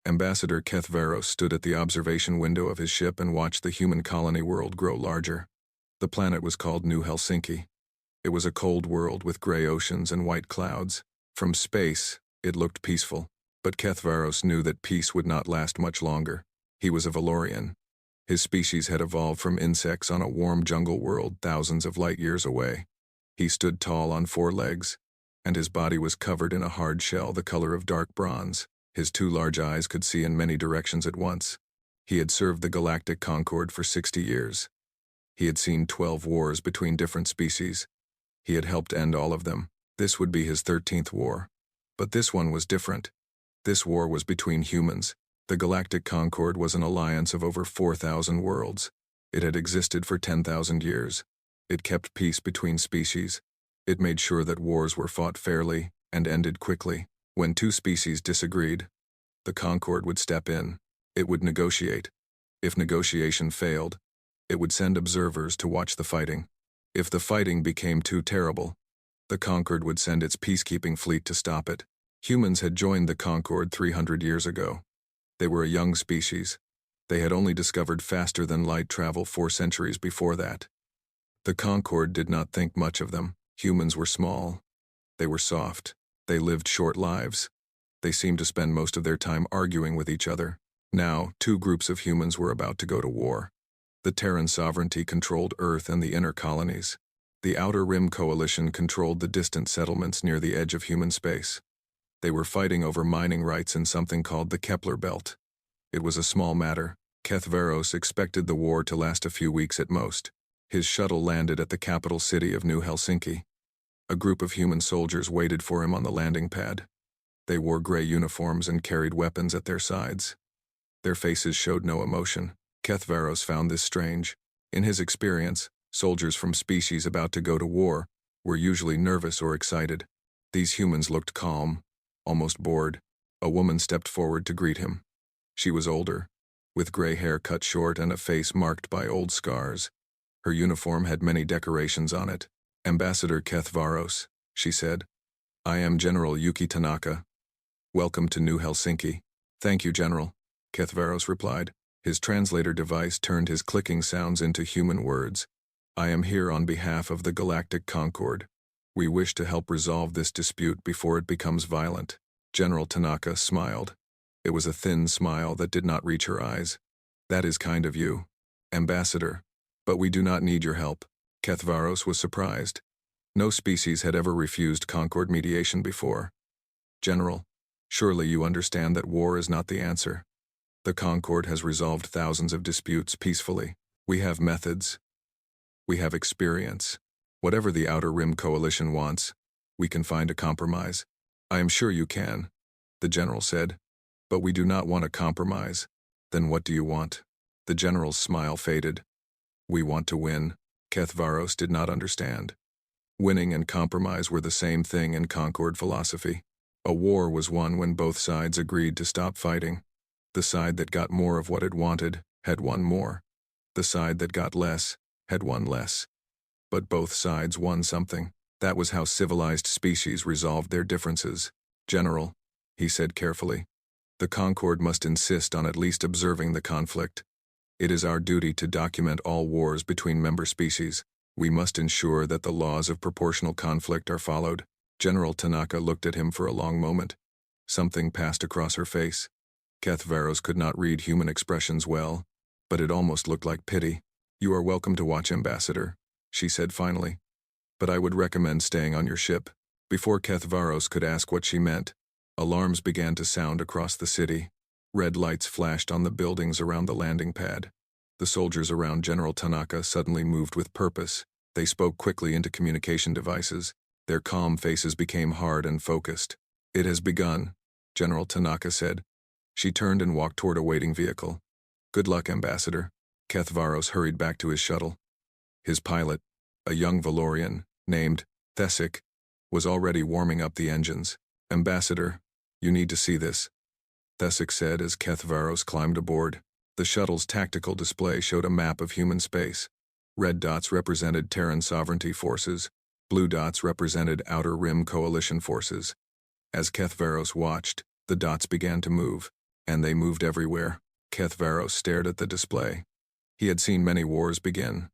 Ambassador Kethvaros stood at the observation window of his ship and watched the human colony world grow larger. The planet was called New Helsinki. It was a cold world with gray oceans and white clouds. From space, it looked peaceful, but Kethvaros knew that peace would not last much longer. He was a Valorian. His species had evolved from insects on a warm jungle world thousands of light years away. He stood tall on 4 legs, and his body was covered in a hard shell the color of dark bronze. His 2 large eyes could see in many directions at once. He had served the Galactic Concord for 60 years. He had seen 12 wars between different species. He had helped end all of them. This would be his 13th war. But this one was different. This war was between humans. The Galactic Concord was an alliance of over 4,000 worlds. It had existed for 10,000 years. It kept peace between species. It made sure that wars were fought fairly and ended quickly. When 2 species disagreed, the Concord would step in. It would negotiate. If negotiation failed, it would send observers to watch the fighting. If the fighting became too terrible, the Concord would send its peacekeeping fleet to stop it. Humans had joined the Concord 300 years ago. They were a young species. They had only discovered faster-than-light travel 4 centuries before that. The Concord did not think much of them. Humans were small. They were soft. They lived short lives. They seemed to spend most of their time arguing with each other. Now, 2 groups of humans were about to go to war. The Terran sovereignty controlled Earth and the inner colonies. The Outer Rim Coalition controlled the distant settlements near the edge of human space. They were fighting over mining rights in something called the Kepler Belt. It was a small matter. Kethvaros expected the war to last a few weeks at most. His shuttle landed at the capital city of New Helsinki. A group of human soldiers waited for him on the landing pad. They wore gray uniforms and carried weapons at their sides. Their faces showed no emotion. Kethvaros found this strange. In his experience, soldiers from species about to go to war were usually nervous or excited. These humans looked calm, almost bored. A woman stepped forward to greet him. She was older, with gray hair cut short and a face marked by old scars. Her uniform had many decorations on it. "Ambassador Kethvaros," she said. "I am General Yuki Tanaka. Welcome to New Helsinki." "Thank you, General," Kethvaros replied. His translator device turned his clicking sounds into human words. "I am here on behalf of the Galactic Concord. We wish to help resolve this dispute before it becomes violent." General Tanaka smiled. It was a thin smile that did not reach her eyes. "That is kind of you, Ambassador, but we do not need your help." Kethvaros was surprised. No species had ever refused Concord mediation before. "General, surely you understand that war is not the answer. The Concord has resolved thousands of disputes peacefully. We have methods. We have experience. Whatever the Outer Rim Coalition wants, we can find a compromise." "I am sure you can," the general said. "But we do not want a compromise." "Then what do you want?" The general's smile faded. "We want to win." Kethvaros did not understand. Winning and compromise were the same thing in Concord philosophy. A war was won when both sides agreed to stop fighting. The side that got more of what it wanted had won more. The side that got less had won less. But both sides won something. That was how civilized species resolved their differences. "General," he said carefully, "the Concord must insist on at least observing the conflict. It is our duty to document all wars between member species. We must ensure that the laws of proportional conflict are followed." General Tanaka looked at him for a long moment. Something passed across her face. Kethvaros could not read human expressions well, but it almost looked like pity. "You are welcome to watch, Ambassador," she said finally. "But I would recommend staying on your ship." Before Kethvaros could ask what she meant, alarms began to sound across the city. Red lights flashed on the buildings around the landing pad. The soldiers around General Tanaka suddenly moved with purpose. They spoke quickly into communication devices. Their calm faces became hard and focused. "It has begun," General Tanaka said. She turned and walked toward a waiting vehicle. "Good luck, Ambassador." Kethvaros hurried back to his shuttle. His pilot, a young Valorian named Thesic, was already warming up the engines. "Ambassador, you need to see this," Thesic said as Kethvaros climbed aboard. The shuttle's tactical display showed a map of human space. Red dots represented Terran sovereignty forces. Blue dots represented Outer Rim Coalition forces. As Kethvaros watched, the dots began to move. And they moved everywhere. Kethvaros stared at the display. He had seen many wars begin.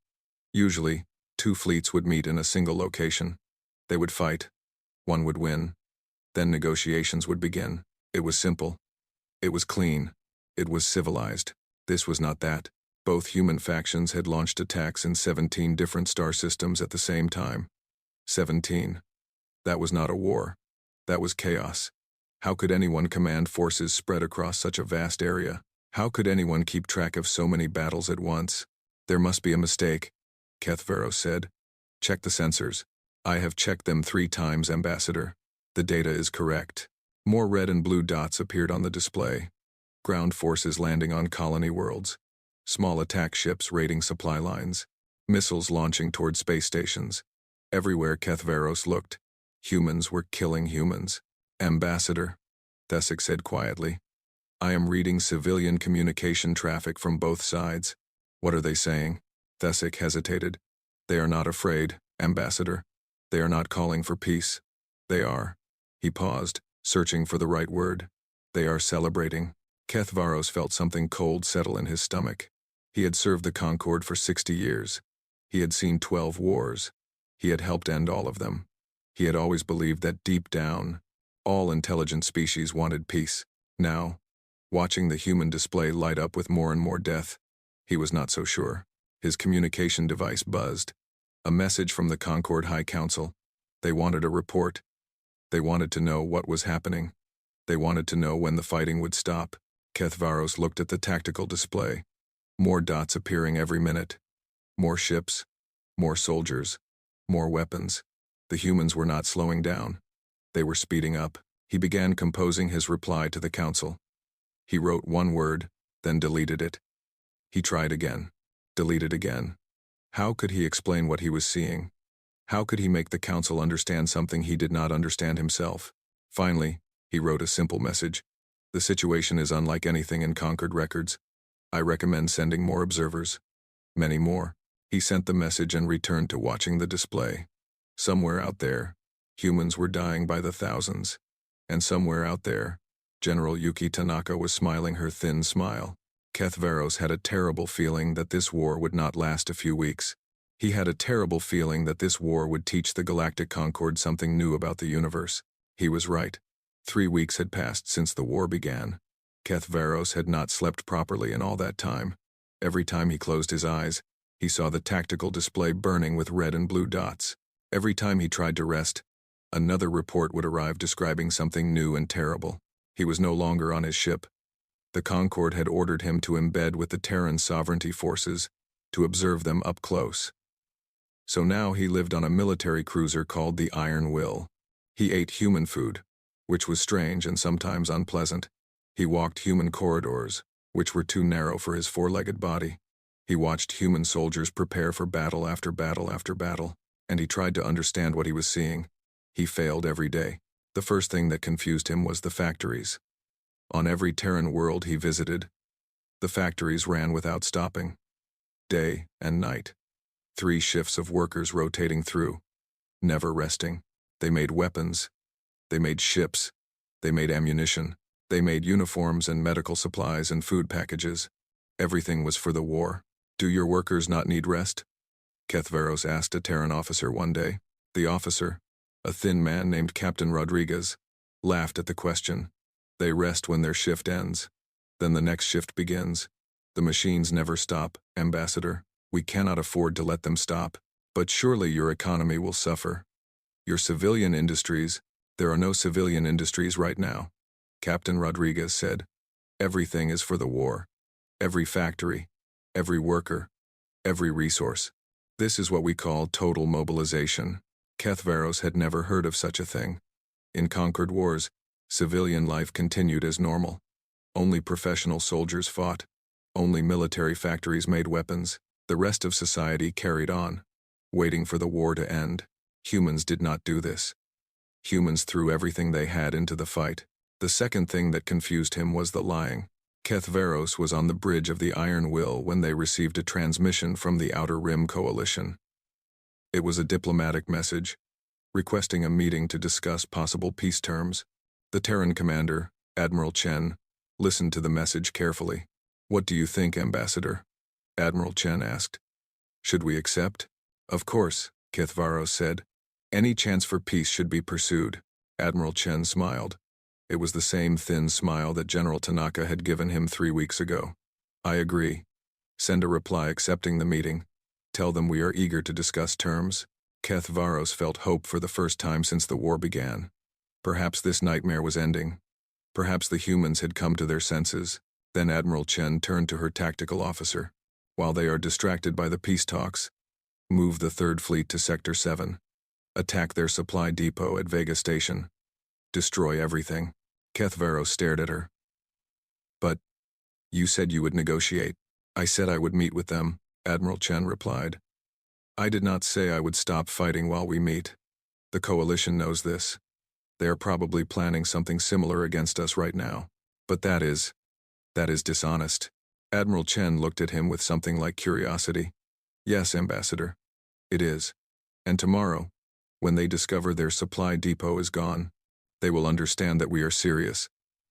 Usually, two fleets would meet in a single location. They would fight. One would win. Then negotiations would begin. It was simple. It was clean. It was civilized. This was not that. Both human factions had launched attacks in 17 different star systems at the same time. 17. That was not a war. That was chaos. How could anyone command forces spread across such a vast area? How could anyone keep track of so many battles at once? There must be a mistake, Kethvaros said. Check the sensors. I have checked them 3 times, Ambassador. The data is correct. More red and blue dots appeared on the display. Ground forces landing on colony worlds. Small attack ships raiding supply lines. Missiles launching toward space stations. Everywhere Kethvaros looked, humans were killing humans. Ambassador, Thesic said quietly. I am reading civilian communication traffic from both sides. What are they saying? Thesic hesitated. They are not afraid, Ambassador. They are not calling for peace. They are. He paused, searching for the right word. They are celebrating. Kethvaros felt something cold settle in his stomach. He had served the Concord for 60 years. He had seen 12 wars. He had helped end all of them. He had always believed that deep down, all intelligent species wanted peace. Now, watching the human display light up with more and more death, he was not so sure. His communication device buzzed. A message from the Concord High Council. They wanted a report. They wanted to know what was happening. They wanted to know when the fighting would stop. Kethvaros looked at the tactical display. More dots appearing every minute. More ships. More soldiers. More weapons. The humans were not slowing down. They were speeding up. He began composing his reply to the council. He wrote one word, then deleted it. He tried again. Deleted again. How could he explain what he was seeing? How could he make the council understand something he did not understand himself? Finally, he wrote a simple message. The situation is unlike anything in Concord records. I recommend sending more observers. Many more. He sent the message and returned to watching the display. Somewhere out there, humans were dying by the thousands. And somewhere out there, General Yuki Tanaka was smiling her thin smile. Kethvaros had a terrible feeling that this war would not last a few weeks. He had a terrible feeling that this war would teach the Galactic Concord something new about the universe. He was right. 3 weeks had passed since the war began. Kethvaros had not slept properly in all that time. Every time he closed his eyes, he saw the tactical display burning with red and blue dots. Every time he tried to rest, another report would arrive describing something new and terrible. He was no longer on his ship. The Concord had ordered him to embed with the Terran sovereignty forces, to observe them up close. So now he lived on a military cruiser called the Iron Will. He ate human food, which was strange and sometimes unpleasant. He walked human corridors, which were too narrow for his 4-legged body. He watched human soldiers prepare for battle after battle after battle, and he tried to understand what he was seeing. He failed every day. The first thing that confused him was the factories. On every Terran world he visited, the factories ran without stopping. Day and night. 3 shifts of workers rotating through, never resting. They made weapons. They made ships. They made ammunition. They made uniforms and medical supplies and food packages. Everything was for the war. Do your workers not need rest? Kethvaros asked a Terran officer one day. The officer, a thin man named Captain Rodriguez, laughed at the question. They rest when their shift ends. Then the next shift begins. The machines never stop, Ambassador. We cannot afford to let them stop. But surely your economy will suffer. Your civilian industries, there are no civilian industries right now. Captain Rodriguez said, everything is for the war. Every factory, every worker, every resource. This is what we call total mobilization. Kethvaros had never heard of such a thing. In conquered wars, civilian life continued as normal. Only professional soldiers fought. Only military factories made weapons. The rest of society carried on, waiting for the war to end. Humans did not do this. Humans threw everything they had into the fight. The second thing that confused him was the lying. Kethvaros was on the bridge of the Iron Will when they received a transmission from the Outer Rim Coalition. It was a diplomatic message, requesting a meeting to discuss possible peace terms. The Terran commander, Admiral Chen, listened to the message carefully. "What do you think, Ambassador?" Admiral Chen asked. "Should we accept?" "Of course," Kithvaros said. "Any chance for peace should be pursued." Admiral Chen smiled. It was the same thin smile that General Tanaka had given him 3 weeks ago. "I agree. Send a reply accepting the meeting. Tell them we are eager to discuss terms." Kithvaros felt hope for the first time since the war began. Perhaps this nightmare was ending. Perhaps the humans had come to their senses. Then Admiral Chen turned to her tactical officer. "While they are distracted by the peace talks, move the 3rd Fleet to Sector 7. Attack their supply depot at Vega Station. Destroy everything." Kithvaros stared at her. "But you said you would negotiate." "I said I would meet with them," Admiral Chen replied. "I did not say I would stop fighting while we meet. The coalition knows this. They are probably planning something similar against us right now. But that is dishonest." Admiral Chen looked at him with something like curiosity. "Yes, Ambassador. It is. And tomorrow, when they discover their supply depot is gone, they will understand that we are serious.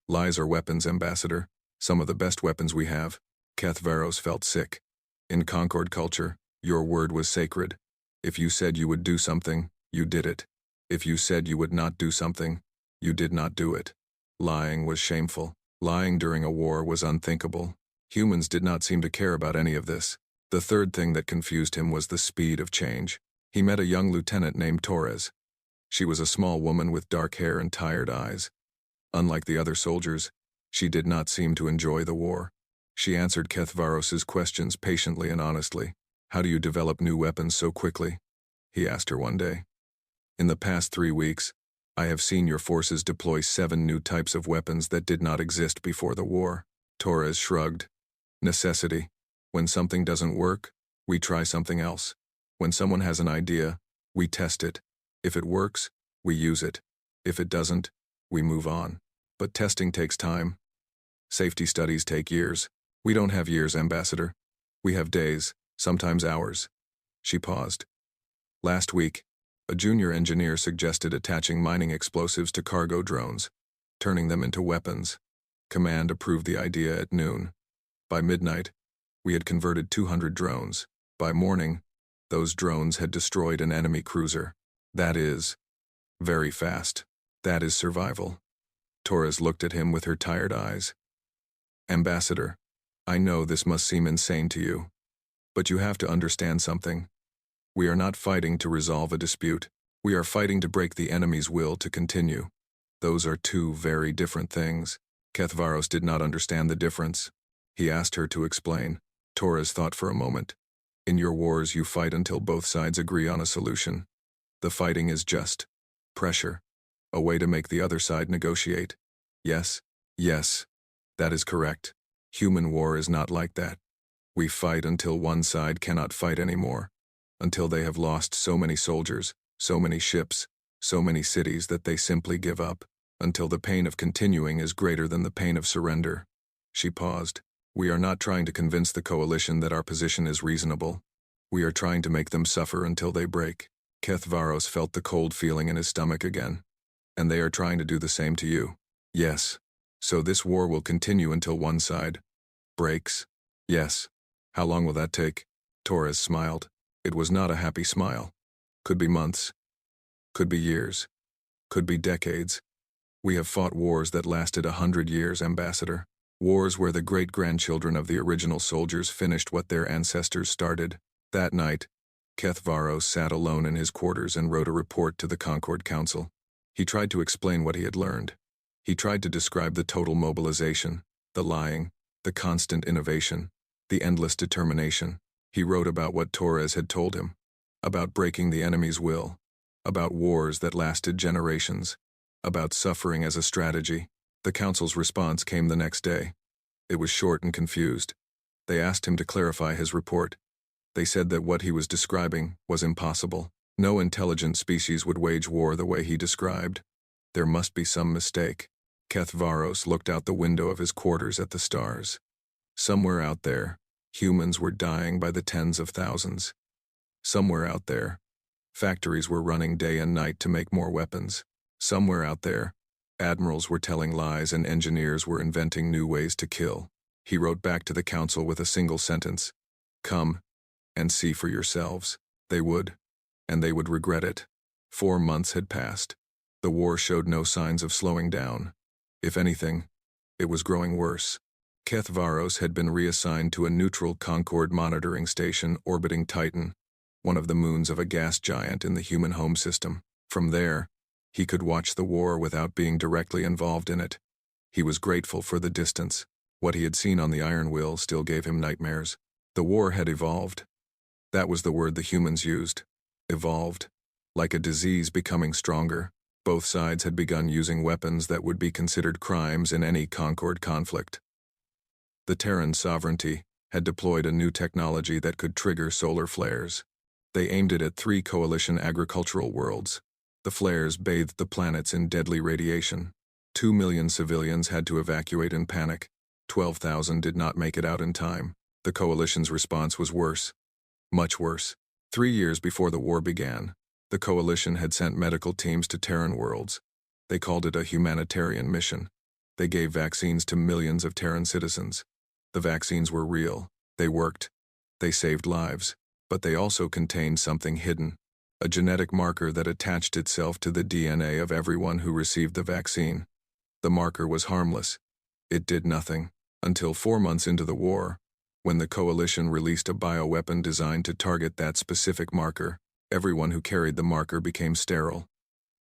Lies are weapons, Ambassador. Some of the best weapons we have." Kithvaros felt sick. In Concord culture, your word was sacred. If you said you would do something, you did it. If you said you would not do something, you did not do it. Lying was shameful. Lying during a war was unthinkable. Humans did not seem to care about any of this. The third thing that confused him was the speed of change. He met a young lieutenant named Torres. She was a small woman with dark hair and tired eyes. Unlike the other soldiers, she did not seem to enjoy the war. She answered Kithvaros's questions patiently and honestly. "How do you develop new weapons so quickly?" he asked her one day. "In the past 3 weeks, I have seen your forces deploy 7 new types of weapons that did not exist before the war." Torres shrugged. "Necessity. When something doesn't work, we try something else. When someone has an idea, we test it. If it works, we use it. If it doesn't, we move on. But testing takes time. Safety studies take years. We don't have years, Ambassador. We have days, sometimes hours." She paused. "Last week, a junior engineer suggested attaching mining explosives to cargo drones, turning them into weapons. Command approved the idea at noon. By midnight, we had converted 200 drones. By morning, those drones had destroyed an enemy cruiser. That is very fast. That is survival." Torres looked at him with her tired eyes. "Ambassador, I know this must seem insane to you, but you have to understand something. We are not fighting to resolve a dispute. We are fighting to break the enemy's will to continue. Those are 2 very different things." Kithvaros did not understand the difference. He asked her to explain. Torres thought for a moment. "In your wars, you fight until both sides agree on a solution. The fighting is just pressure, a way to make the other side negotiate." Yes, that is correct. Human war is not like that. We fight until one side cannot fight anymore, until they have lost so many soldiers, so many ships, so many cities that they simply give up, until the pain of continuing is greater than the pain of surrender." She paused. "We are not trying to convince the coalition that our position is reasonable. We are trying to make them suffer until they break." Kithvaros felt the cold feeling in his stomach again. "And they are trying to do the same to you." "Yes. So this war will continue until one side breaks?" "Yes." "How long will that take?" Torres smiled. It was not a happy smile. "Could be months. Could be years. Could be decades. We have fought wars that lasted 100 years, Ambassador. Wars where the great-grandchildren of the original soldiers finished what their ancestors started." That night, Kithvaros sat alone in his quarters and wrote a report to the Concord Council. He tried to explain what he had learned. He tried to describe the total mobilization, the lying, the constant innovation, the endless determination. He wrote about what Torres had told him, about breaking the enemy's will, about wars that lasted generations, about suffering as a strategy. The council's response came the next day. It was short and confused. They asked him to clarify his report. They said that what he was describing was impossible. No intelligent species would wage war the way he described. There must be some mistake. Kithvaros looked out the window of his quarters at the stars. Somewhere out there, humans were dying by the tens of thousands. Somewhere out there, factories were running day and night to make more weapons. Somewhere out there, Admirals were telling lies and engineers were inventing new ways to kill. He wrote back to the council with a single sentence: "Come and see for yourselves." They would, and they would regret it. 4 months had passed. The war showed no signs of slowing down. If anything, it was growing worse. Kethvaros had been reassigned to a neutral Concord monitoring station orbiting Titan, one of the moons of a gas giant in the human home system. From there, he could watch the war without being directly involved in it. He was grateful for the distance. What he had seen on the Iron Will still gave him nightmares. The war had evolved. That was the word the humans used. Evolved. Like a disease becoming stronger, both sides had begun using weapons that would be considered crimes in any Concord conflict. The Terran sovereignty had deployed a new technology that could trigger solar flares. They aimed it at 3 coalition agricultural worlds. The flares bathed the planets in deadly radiation. 2 million civilians had to evacuate in panic. 12,000 did not make it out in time. The coalition's response was worse. Much worse. 3 years before the war began, the coalition had sent medical teams to Terran worlds. They called it a humanitarian mission. They gave vaccines to millions of Terran citizens. The vaccines were real. They worked. They saved lives. But they also contained something hidden, a genetic marker that attached itself to the DNA of everyone who received the vaccine. The marker was harmless. It did nothing, until 4 months into the war, when the coalition released a bioweapon designed to target that specific marker. Everyone who carried the marker became sterile,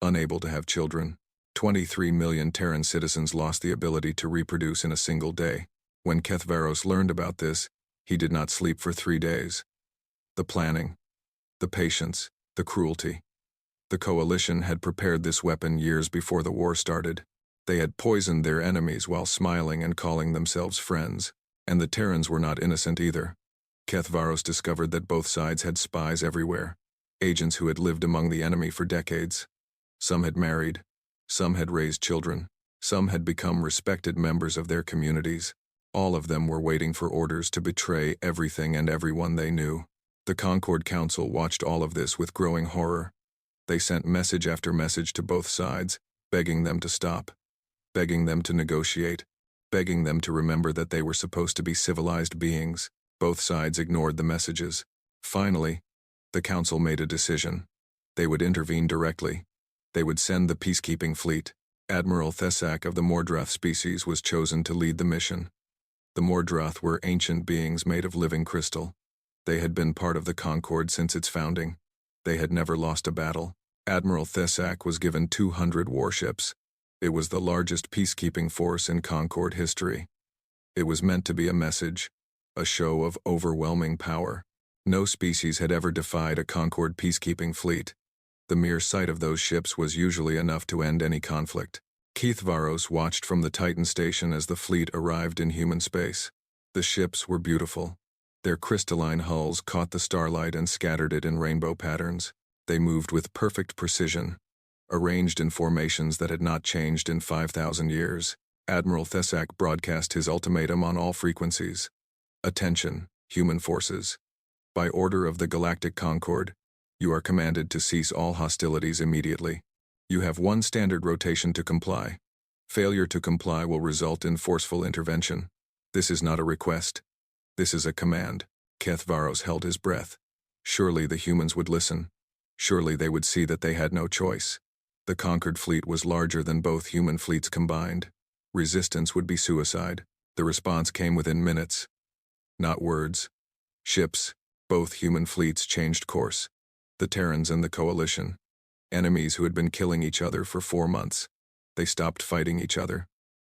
unable to have children. 23 million Terran citizens lost the ability to reproduce in a single day. When Kethvaros learned about this, he did not sleep for 3 days. The planning, the patience, the cruelty. The coalition had prepared this weapon years before the war started. They had poisoned their enemies while smiling and calling themselves friends. And the Terrans were not innocent either. Kethvaros discovered that both sides had spies everywhere, agents who had lived among the enemy for decades. Some had married, some had raised children, some had become respected members of their communities. All of them were waiting for orders to betray everything and everyone they knew. The Concord Council watched all of this with growing horror. They sent message after message to both sides, begging them to stop, begging them to negotiate, begging them to remember that they were supposed to be civilized beings. Both sides ignored the messages. Finally, the council made a decision. They would intervene directly. They would send the peacekeeping fleet. Admiral Thesak of the Mordroth species was chosen to lead the mission. The Mordroth were ancient beings made of living crystal. They had been part of the Concord since its founding. They had never lost a battle. Admiral Thesak was given 200 warships. It was the largest peacekeeping force in Concord history. It was meant to be a message, a show of overwhelming power. No species had ever defied a Concord peacekeeping fleet. The mere sight of those ships was usually enough to end any conflict. Kethvaros watched from the Titan station as the fleet arrived in human space. The ships were beautiful. Their crystalline hulls caught the starlight and scattered it in rainbow patterns. They moved with perfect precision, arranged in formations that had not changed in 5,000 years. Admiral Thesak broadcast his ultimatum on all frequencies. Attention, human forces. By order of the Galactic Concord, you are commanded to cease all hostilities immediately. You have 1 standard rotation to comply. Failure to comply will result in forceful intervention. This is not a request. This is a command. Kethvaros held his breath. Surely the humans would listen. Surely they would see that they had no choice. The conquered fleet was larger than both human fleets combined. Resistance would be suicide. The response came within minutes. Not words. Ships, both human fleets changed course. The Terrans and the Coalition. Enemies who had been killing each other for 4 months. They stopped fighting each other.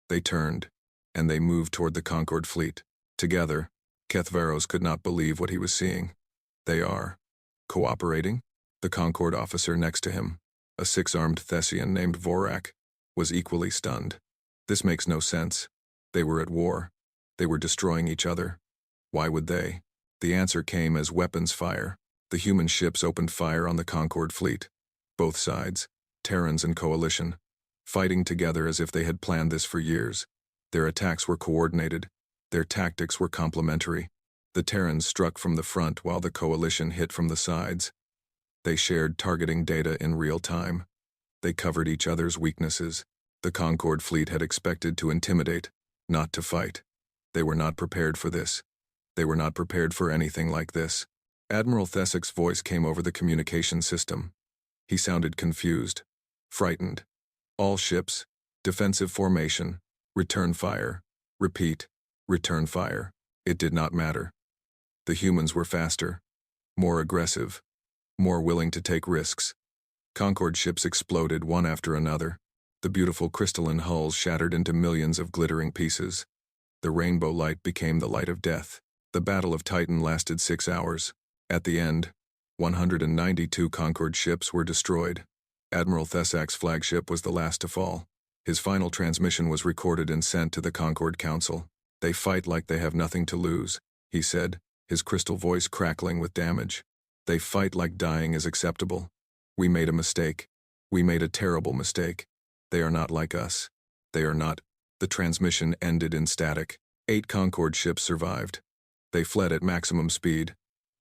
They turned, and they moved toward the Concord fleet. Together, Kethvaros could not believe what he was seeing. They are cooperating? The Concord officer next to him, a 6-armed Thessian named Vorak, was equally stunned. This makes no sense. They were at war. They were destroying each other. Why would they? The answer came as weapons fire. The human ships opened fire on the Concord fleet. Both sides, Terrans and Coalition, fighting together as if they had planned this for years. Their attacks were coordinated. Their tactics were complementary. The Terrans struck from the front while the Coalition hit from the sides. They shared targeting data in real time. They covered each other's weaknesses. The Concorde fleet had expected to intimidate, not to fight. They were not prepared for this. They were not prepared for anything like this. Admiral Thesic's voice came over the communication system. He sounded confused, frightened. All ships, defensive formation, return fire, repeat, return fire. It did not matter. The humans were faster, more aggressive, more willing to take risks. Concorde ships exploded one after another. The beautiful crystalline hulls shattered into millions of glittering pieces. The rainbow light became the light of death. The Battle of Titan lasted 6 hours. At the end, 192 Concorde ships were destroyed. Admiral Thesac's flagship was the last to fall. His final transmission was recorded and sent to the Concorde Council. "They fight like they have nothing to lose," he said, his crystal voice crackling with damage. "They fight like dying is acceptable. We made a mistake. We made a terrible mistake. They are not like us. They are not." The transmission ended in static. 8 Concorde ships survived. They fled at maximum speed.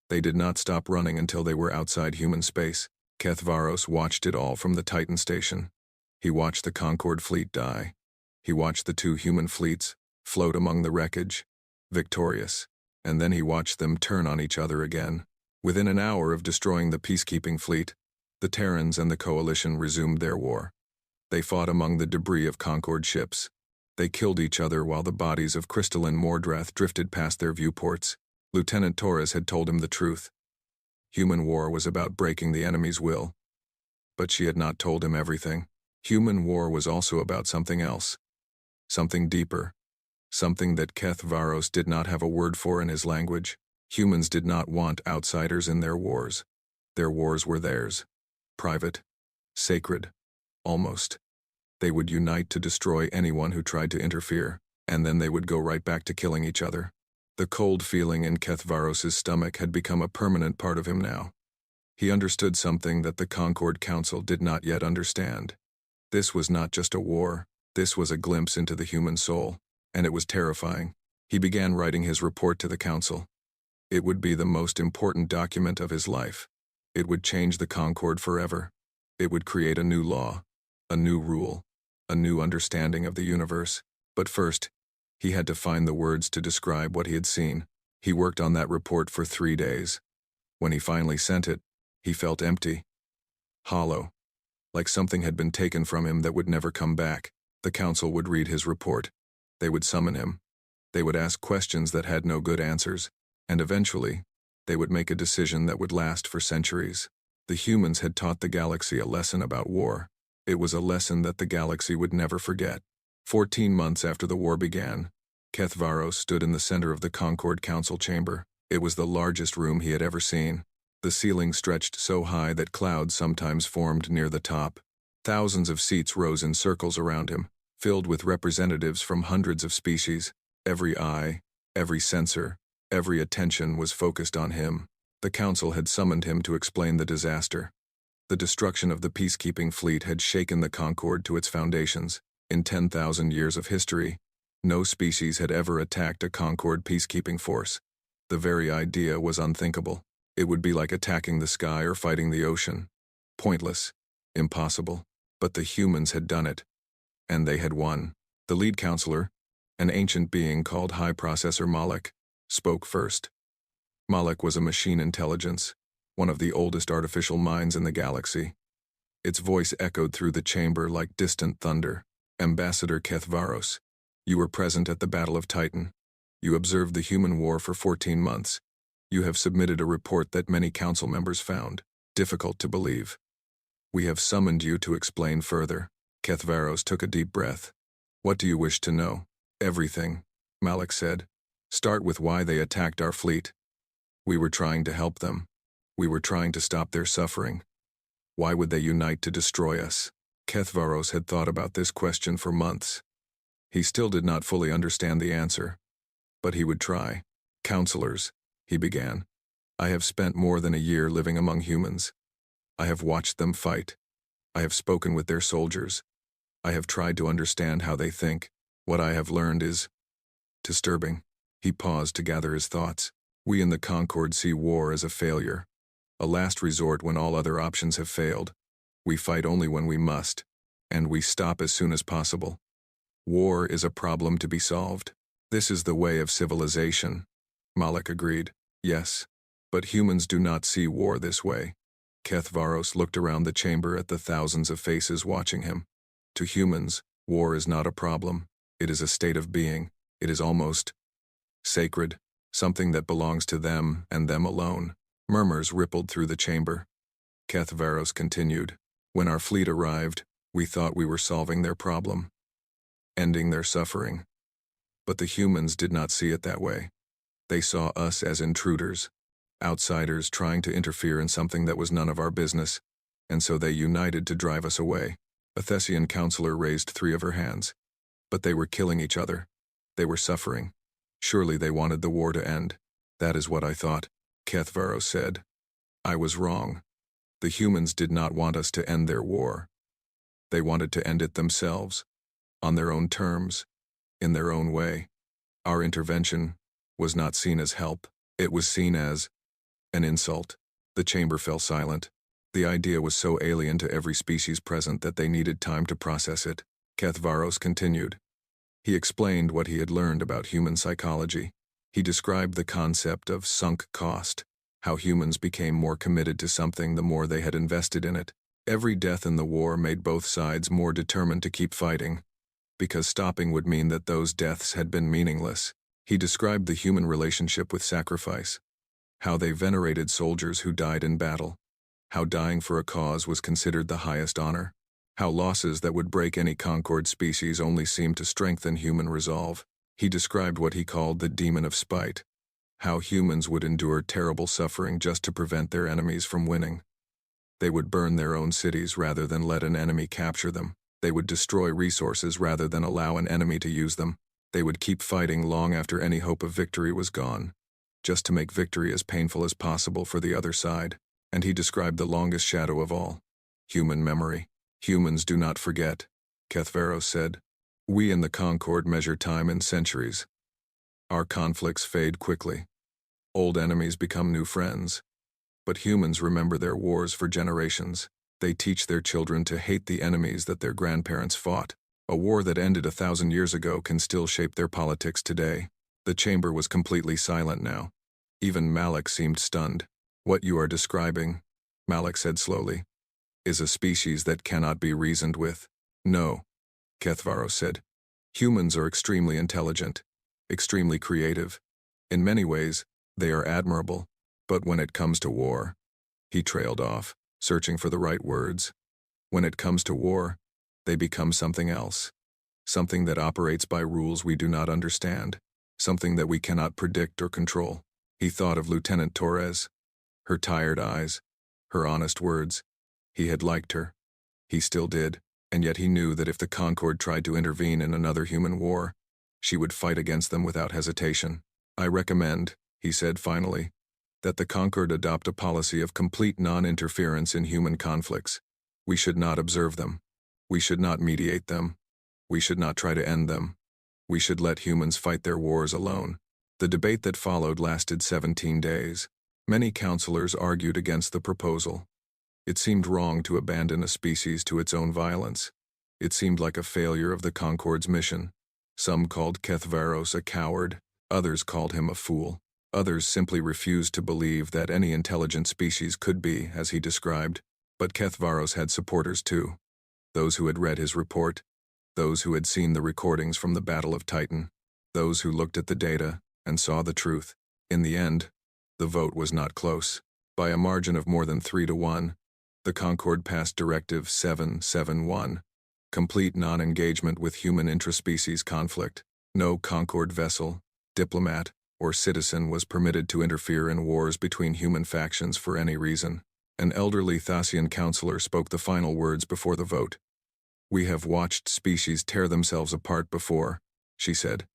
They did not stop running until they were outside human space. Kethvaros watched it all from the Titan station. He watched the Concorde fleet die. He watched the 2 human fleets float among the wreckage, victorious, and then he watched them turn on each other again. Within an hour of destroying the peacekeeping fleet, the Terrans and the Coalition resumed their war. They fought among the debris of Concorde ships. They killed each other while the bodies of crystalline Mordrath drifted past their viewports. Lieutenant Torres had told him the truth. Human war was about breaking the enemy's will. But she had not told him everything. Human war was also about something else. Something deeper. Something that Kethvaros did not have a word for in his language. Humans did not want outsiders in their wars. Their wars were theirs. Private. Sacred. Almost. They would unite to destroy anyone who tried to interfere, and then they would go right back to killing each other. The cold feeling in Kethvaros's stomach had become a permanent part of him now. He understood something that the Concorde Council did not yet understand. This was not just a war. This was a glimpse into the human soul, and it was terrifying. He began writing his report to the Council. It would be the most important document of his life. It would change the Concorde forever. It would create a new law, a new rule, a new understanding of the universe. But first, he had to find the words to describe what he had seen. He worked on that report for 3 days. When he finally sent it, he felt empty, hollow, like something had been taken from him that would never come back. The Council would read his report. They would summon him. They would ask questions that had no good answers, and eventually, they would make a decision that would last for centuries. The humans had taught the galaxy a lesson about war. It was a lesson that the galaxy would never forget. 14 months after the war began, Kethvaros stood in the center of the Concorde Council chamber. It was the largest room he had ever seen. The ceiling stretched so high that clouds sometimes formed near the top. Thousands of seats rose in circles around him, filled with representatives from hundreds of species. Every eye, every sensor, every attention was focused on him. The Council had summoned him to explain the disaster. The destruction of the peacekeeping fleet had shaken the Concorde to its foundations. In 10,000 years of history, no species had ever attacked a Concorde peacekeeping force. The very idea was unthinkable. It would be like attacking the sky or fighting the ocean. Pointless. Impossible. But the humans had done it. And they had won. The lead counselor, an ancient being called High Processor Malak, spoke first. Malak was a machine intelligence, one of the oldest artificial minds in the galaxy. Its voice echoed through the chamber like distant thunder. "Ambassador Kethvaros, you were present at the Battle of Titan. You observed the human war for 14 months. You have submitted a report that many council members found difficult to believe. We have summoned you to explain further." Kethvaros took a deep breath. "What do you wish to know?" "Everything," Malak said. "Start with why they attacked our fleet." "We were trying to help them. We were trying to stop their suffering. Why would they unite to destroy us?" Kethvaros had thought about this question for months. He still did not fully understand the answer, but he would try. "Counselors," he began, "I have spent more than a year living among humans. I have watched them fight. I have spoken with their soldiers. I have tried to understand how they think. What I have learned is disturbing." He paused to gather his thoughts. "We in the Concorde see war as a failure, a last resort when all other options have failed. We fight only when we must. and we stop as soon as possible. War is a problem to be solved. This is the way of civilization. Malik agreed. Yes, but humans do not see war this way. Kethvaros looked around the chamber at the thousands of faces watching him. To humans, war is not a problem. It is a state of being. It is almost sacred, something that belongs to them and them alone. Murmurs rippled through the chamber. Kethvaros continued. When our fleet arrived, we thought we were solving their problem, ending their suffering. But the humans did not see it that way. They saw us as intruders, outsiders trying to interfere in something that was none of our business, and so they united to drive us away. A Thessian counselor raised 3 of her hands. But they were killing each other. They were suffering. Surely they wanted the war to end. That is what I thought, Kethvaros said. I was wrong. The humans did not want us to end their war. They wanted to end it themselves, on their own terms, in their own way. Our intervention was not seen as help. It was seen as an insult. The chamber fell silent. The idea was so alien to every species present that they needed time to process it. Kethvaros continued. He explained what he had learned about human psychology. He described the concept of sunk cost, how humans became more committed to something the more they had invested in it. Every death in the war made both sides more determined to keep fighting, because stopping would mean that those deaths had been meaningless. He described the human relationship with sacrifice, how they venerated soldiers who died in battle, how dying for a cause was considered the highest honor, how losses that would break any concord species only seemed to strengthen human resolve. He described what he called the demon of spite, how humans would endure terrible suffering just to prevent their enemies from winning. They would burn their own cities rather than let an enemy capture them. They would destroy resources rather than allow an enemy to use them. They would keep fighting long after any hope of victory was gone, just to make victory as painful as possible for the other side. And he described the longest shadow of all, human memory. Humans do not forget, Kethvaros said. We in the Concord measure time in centuries. Our conflicts fade quickly. Old enemies become new friends. But humans remember their wars for generations. They teach their children to hate the enemies that their grandparents fought. A war that ended 1,000 years ago can still shape their politics today. The chamber was completely silent now. Even Malik seemed stunned. What you are describing, Malik said slowly, is a species that cannot be reasoned with. No, Kethvaros said. Humans are extremely intelligent, extremely creative. In many ways, they are admirable. But when it comes to war, he trailed off, searching for the right words. When it comes to war, they become something else. Something that operates by rules we do not understand. Something that we cannot predict or control. He thought of Lieutenant Torres. Her tired eyes, her honest words. He had liked her. He still did, and yet he knew that if the Concord tried to intervene in another human war, she would fight against them without hesitation. I recommend, he said finally, that the Concord adopt a policy of complete non-interference in human conflicts. We should not observe them. We should not mediate them. We should not try to end them. We should let humans fight their wars alone. The debate that followed lasted 17 days. Many counselors argued against the proposal. It seemed wrong to abandon a species to its own violence. It seemed like a failure of the Concord's mission. Some called Kethvaros a coward. Others called him a fool. Others simply refused to believe that any intelligent species could be, as he described. But Kethvaros had supporters too. Those who had read his report. Those who had seen the recordings from the Battle of Titan. Those who looked at the data and saw the truth. In the end, the vote was not close. By a margin of more than 3-1, the Concord passed Directive 771. Complete non-engagement with human intraspecies conflict. No Concord vessel, diplomat, or citizen was permitted to interfere in wars between human factions for any reason. An elderly Thasian counselor spoke the final words before the vote. We have watched species tear themselves apart before, she said.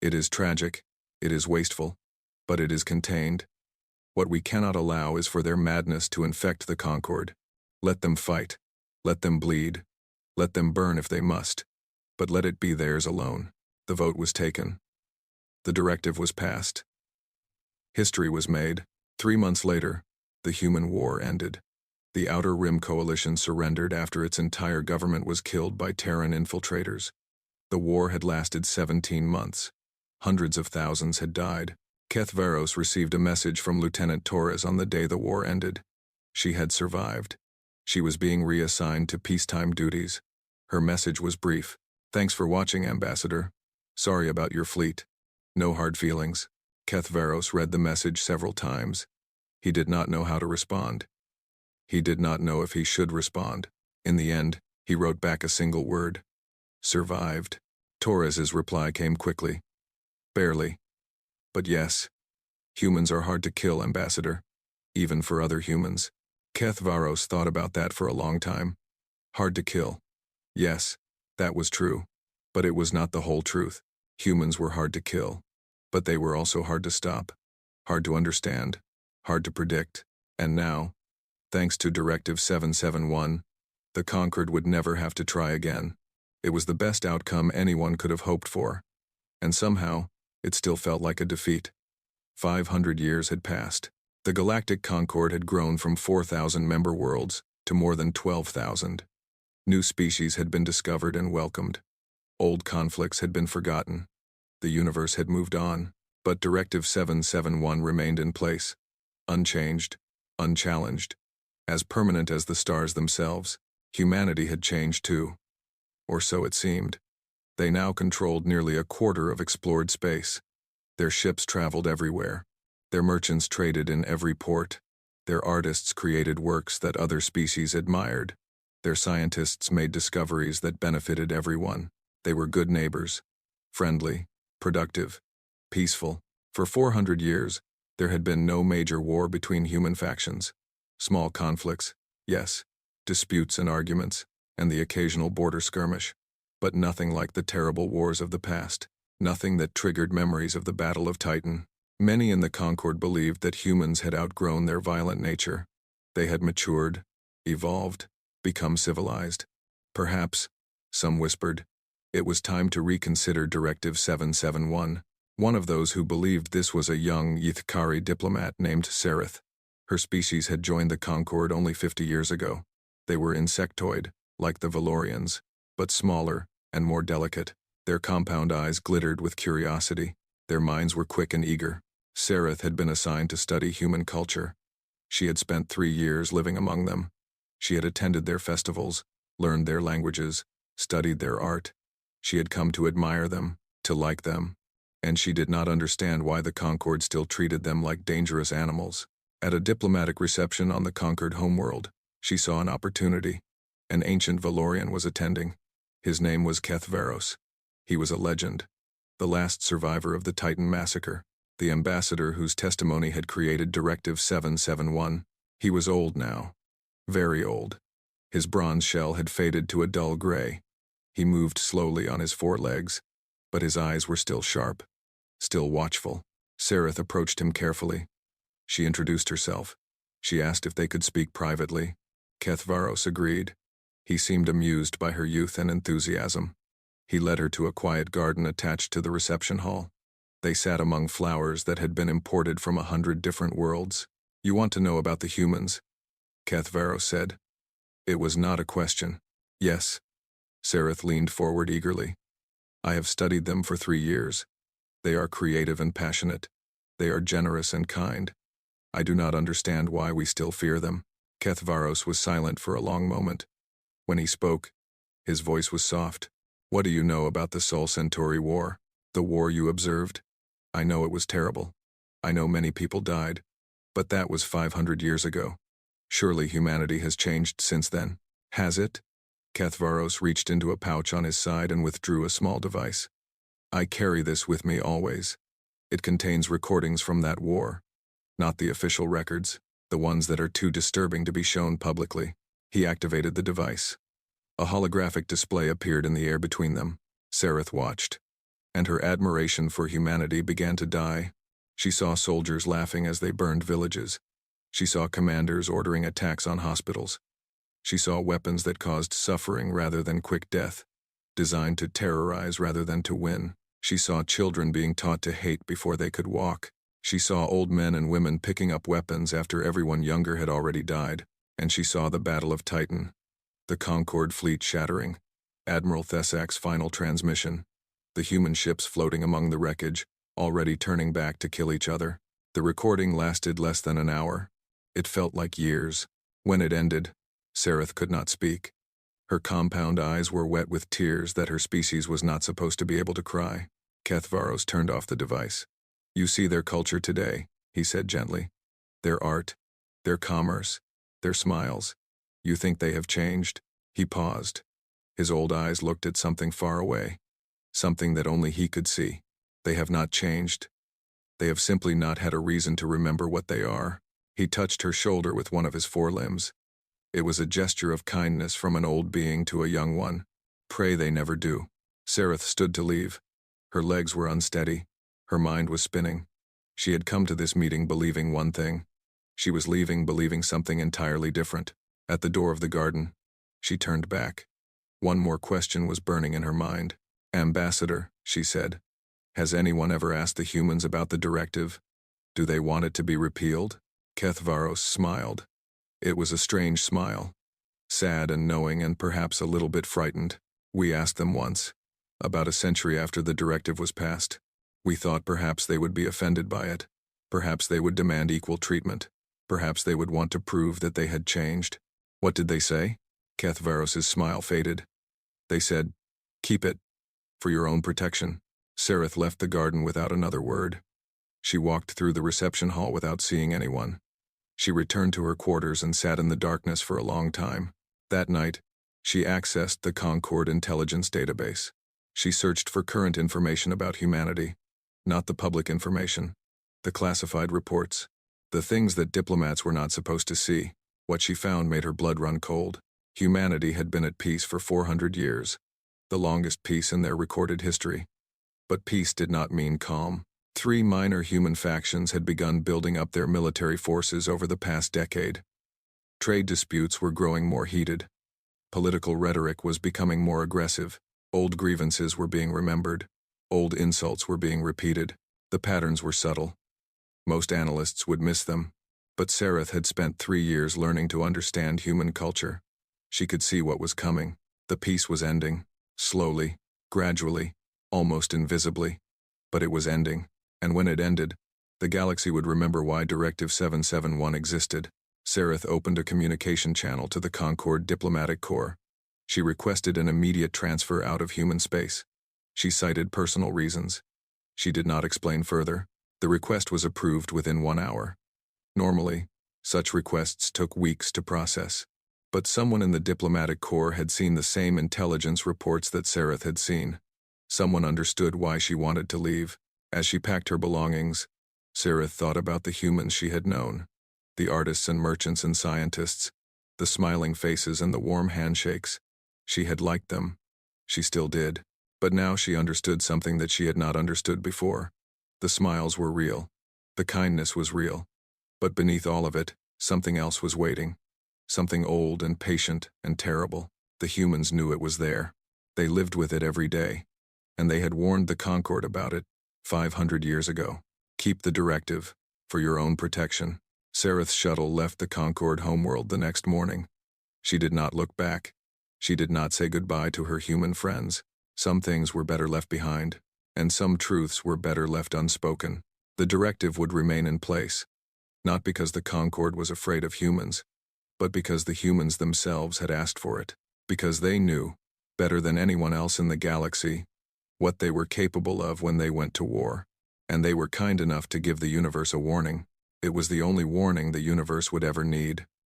It is tragic, it is wasteful, but it is contained. What we cannot allow is for their madness to infect the Concord. Let them fight, let them bleed, let them burn if they must, but let it be theirs alone. The vote was taken. The directive was passed. History was made. 3 months later, the human war ended. The Outer Rim Coalition surrendered after its entire government was killed by Terran infiltrators. The war had lasted 17 months. Hundreds of thousands had died. Kethvaros received a message from Lieutenant Torres on the day the war ended. She had survived. She was being reassigned to peacetime duties. Her message was brief. "Thanks for watching, Ambassador. Sorry about your fleet. No hard feelings." Kethvaros read the message several times. He did not know how to respond. He did not know if he should respond. In the end, he wrote back a single word. "Survived." Torres's reply came quickly. "Barely. But yes. Humans are hard to kill, Ambassador. Even for other humans." Kethvaros thought about that for a long time. Hard to kill. Yes, that was true. But it was not the whole truth. Humans were hard to kill. But they were also hard to stop. Hard to understand. Hard to predict. And now, thanks to Directive 771, the Conquered would never have to try again. It was the best outcome anyone could have hoped for. And somehow, it still felt like a defeat. 500 years had passed. The Galactic Concord had grown from 4,000 member worlds to more than 12,000. New species had been discovered and welcomed. Old conflicts had been forgotten. The universe had moved on, but Directive 771 remained in place, unchanged, unchallenged. As permanent as the stars themselves, humanity had changed too. Or so it seemed. They now controlled nearly a quarter of explored space. Their ships traveled everywhere. Their merchants traded in every port. Their artists created works that other species admired. Their scientists made discoveries that benefited everyone. They were good neighbors, friendly, productive, peaceful. For 400 years, there had been no major war between human factions. Small conflicts, yes, disputes and arguments, and the occasional border skirmish. But nothing like the terrible wars of the past. Nothing that triggered memories of the Battle of Titan. Many in the Concord believed that humans had outgrown their violent nature. They had matured, evolved, become civilized. Perhaps, some whispered, it was time to reconsider Directive 771. One of those who believed this was a young Yithkari diplomat named Sereth. Her species had joined the Concord only 50 years ago. They were insectoid, like the Valorians, but smaller and more delicate. Their compound eyes glittered with curiosity. Their minds were quick and eager. Sereth had been assigned to study human culture. She had spent 3 years living among them. She had attended their festivals, learned their languages, studied their art. She had come to admire them, to like them, and she did not understand why the Concord still treated them like dangerous animals. At a diplomatic reception on the conquered homeworld, she saw an opportunity. An ancient Valorian was attending. His name was Kethvaros. He was a legend, the last survivor of the Titan massacre, the ambassador whose testimony had created Directive 771. He was old now, very old. His bronze shell had faded to a dull gray. He moved slowly on his 4 legs, but his eyes were still sharp, still watchful. Sereth approached him carefully. She introduced herself. She asked if they could speak privately. Kethvaros agreed. He seemed amused by her youth and enthusiasm. He led her to a quiet garden attached to the reception hall. They sat among flowers that had been imported from 100 different worlds. "You want to know about the humans?" Kethvaros said. It was not a question. "Yes." Sereth leaned forward eagerly. "I have studied them for 3 years. They are creative and passionate. They are generous and kind. I do not understand why we still fear them." Kethvaros was silent for a long moment. When he spoke, his voice was soft. "What do you know about the Sol Centauri War? The war you observed? I know it was terrible. I know many people died. But that was 500 years ago. Surely humanity has changed since then. Has it?" Kethvaros reached into a pouch on his side and withdrew a small device. "I carry this with me always. It contains recordings from that war. Not the official records, the ones that are too disturbing to be shown publicly." He activated the device. A holographic display appeared in the air between them. Sereth watched, and her admiration for humanity began to die. She saw soldiers laughing as they burned villages. She saw commanders ordering attacks on hospitals. She saw weapons that caused suffering rather than quick death, designed to terrorize rather than to win. She saw children being taught to hate before they could walk. She saw old men and women picking up weapons after everyone younger had already died. and she saw the Battle of Titan, the Concorde fleet shattering, Admiral Thessak's final transmission, the human ships floating among the wreckage, already turning back to kill each other. The recording lasted less than an hour. It felt like years. When it ended, Sareth could not speak. Her compound eyes were wet with tears that her species was not supposed to be able to cry. Kethvaros turned off the device. "You see their culture today," he said gently. "Their art, their commerce, their smiles. You think they have changed?" He paused. His old eyes looked at something far away, something that only he could see. "They have not changed. They have simply not had a reason to remember what they are." He touched her shoulder with one of his forelimbs. It was a gesture of kindness from an old being to a young one. "Pray they never do." Sareth stood to leave. Her legs were unsteady. Her mind was spinning. She had come to this meeting believing one thing. She was leaving believing something entirely different. At the door of the garden, she turned back. One more question was burning in her mind. "Ambassador," she said, "has anyone ever asked the humans about the directive? Do they want it to be repealed?" Kethvaros smiled. It was a strange smile. Sad and knowing and perhaps a little bit frightened. "We asked them once, about a century after the directive was passed. We thought perhaps they would be offended by it. Perhaps they would demand equal treatment. Perhaps they would want to prove that they had changed." "What did they say?" Kethvaros's smile faded. "They said, keep it, for your own protection." Sareth left the garden without another word. She walked through the reception hall without seeing anyone. She returned to her quarters and sat in the darkness for a long time. That night, she accessed the Concorde intelligence database. She searched for current information about humanity, not the public information, the classified reports, the things that diplomats were not supposed to see. What she found made her blood run cold. Humanity had been at peace for 400 years, the longest peace in their recorded history. But peace did not mean calm. 3 minor human factions had begun building up their military forces over the past decade. Trade disputes were growing more heated. Political rhetoric was becoming more aggressive. Old grievances were being remembered. Old insults were being repeated. The patterns were subtle. Most analysts would miss them. But Sareth had spent 3 years learning to understand human culture. She could see what was coming. The peace was ending. Slowly, gradually, almost invisibly. But it was ending. And when it ended, the galaxy would remember why Directive 771 existed. Sareth opened a communication channel to the Concorde Diplomatic Corps. She requested an immediate transfer out of human space. She cited personal reasons. She did not explain further. The request was approved within 1 hour. Normally, such requests took weeks to process. But someone in the Diplomatic Corps had seen the same intelligence reports that Sareth had seen. Someone understood why she wanted to leave. As she packed her belongings, Sareth thought about the humans she had known, the artists and merchants and scientists, the smiling faces and the warm handshakes. She had liked them. She still did. But now she understood something that she had not understood before. The smiles were real. The kindness was real. But beneath all of it, something else was waiting. Something old and patient and terrible. The humans knew it was there. They lived with it every day. And they had warned the Concorde about it 500 years ago. Keep the directive, for your own protection. Sareth's shuttle left the Concorde homeworld the next morning. She did not look back. She did not say goodbye to her human friends. Some things were better left behind, and some truths were better left unspoken. The directive would remain in place, not because the Concorde was afraid of humans, but because the humans themselves had asked for it, because they knew, better than anyone else in the galaxy, what they were capable of when they went to war. And they were kind enough to give the universe a warning. It was the only warning the universe would ever need.